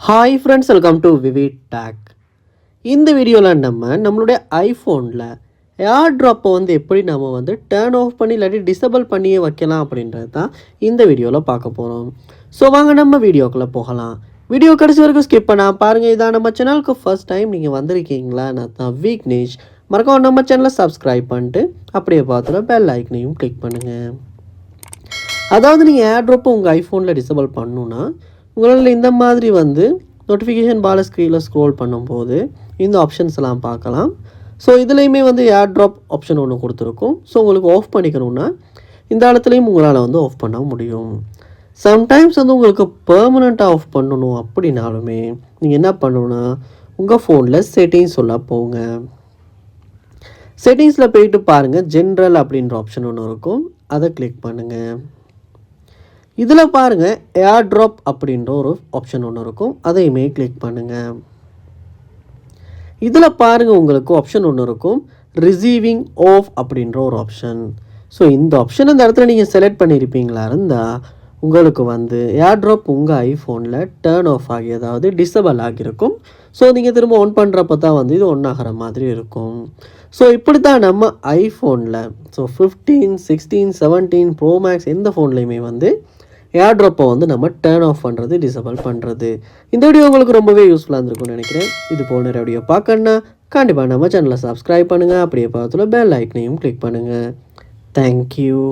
Hi friends, welcome to vivid take. இந்த வீடியோவில் நம்மளுடைய ஐஃபோனில் ஏர் ட்ராப்பை எப்படி நம்ம டேர்ன் ஆஃப் பண்ணி இல்லாட்டி டிசபிள் பண்ணியே வைக்கலாம் அப்படின்றது தான் இந்த வீடியோவில் பார்க்க போகிறோம். ஸோ வாங்க நம்ம வீடியோக்குள்ளே போகலாம். வீடியோ கடைசி வரைக்கும் ஸ்கிப் பண்ணால் பாருங்கள். இதான் நம்ம சேனலுக்கு ஃபர்ஸ்ட் டைம் நீங்கள் வந்திருக்கீங்களா? நான் தான் விக்னேஷ். மறக்காம நம்ம சேனலை சப்ஸ்கிரைப் பண்ணிட்டு அப்படியே பார்த்துட்டு பெல் ஐக்கனையும் கிளிக் பண்ணுங்கள். அதாவது நீங்கள் ஏர் ட்ராப்பை உங்கள் ஐஃபோனில் டிசபிள் பண்ணணுன்னா உங்களால் இந்த மாதிரி நோட்டிஃபிகேஷன் பால ஸ்க்ரீனில் ஸ்க்ரோல் பண்ணும்போது இந்த ஆப்ஷன்ஸ் எல்லாம் பார்க்கலாம். ஸோ இதுலேயுமே ஏர் ட்ராப் ஆப்ஷன் ஒன்று கொடுத்துருக்கும். ஸோ உங்களுக்கு ஆஃப் பண்ணிக்கணுன்னா இந்த இடத்துலையும் உங்களால் ஆஃப் பண்ண முடியும். சம்டைம்ஸ் உங்களுக்கு பெர்மனண்ட்டாக ஆஃப் பண்ணணும் அப்படின்னாலுமே நீங்கள் என்ன பண்ணணுன்னா உங்கள் ஃபோனில் செட்டிங்ஸ் சொல்ல போங்க. செட்டிங்ஸில் போயிட்டு பாருங்கள், ஜென்ரல் அப்படின்ற ஆப்ஷன் ஒன்று இருக்கும், அதை கிளிக் பண்ணுங்கள். இதில் பாருங்கள், ஏர் ட்ராப் அப்படின்ற ஒரு ஆப்ஷன் ஒன்று இருக்கும், அதையுமே கிளிக் பண்ணுங்கள். இதில் பாருங்கள், உங்களுக்கு ஆப்ஷன் ஒன்று இருக்கும், ரிசீவிங் ஆஃப் அப்படின்ற ஒரு ஆப்ஷன். ஸோ இந்த ஆப்ஷன் இந்த இடத்துல நீங்கள் செலக்ட் பண்ணியிருப்பீங்களா இருந்தால் உங்களுக்கு ஏர் ட்ராப் உங்கள் ஐஃபோனில் டேர்ன் ஆஃப் ஆகி, அதாவது டிசபிள் ஆகியிருக்கும். ஸோ நீங்கள் திரும்ப ஆன் பண்ணுறப்ப தான் இது ஒன் ஆகிற மாதிரி இருக்கும். ஸோ இப்படி தான் நம்ம ஐஃபோனில் 15, 16, 17 ப்ரோ மேக்ஸ் எந்த ஃபோன்லேயுமே ஏர் ட்ராப்பை நம்ம டேர்ன் ஆஃப் பண்ணுறது, டிசபிள் பண்ணுறது. இந்த வீடியோ உங்களுக்கு ரொம்பவே யூஸ்ஃபுல்லாக இருந்திருக்கும்னு நினைக்கிறேன். இது போல் நிறைய வீடியோ பார்க்கணுன்னா கண்டிப்பாக நம்ம சேனலை சப்ஸ்கிரைப் பண்ணுங்கள். அப்படியே பார்த்துல பெல் ஐக்கனையும் கிளிக் பண்ணுங்கள். தேங்க்யூ.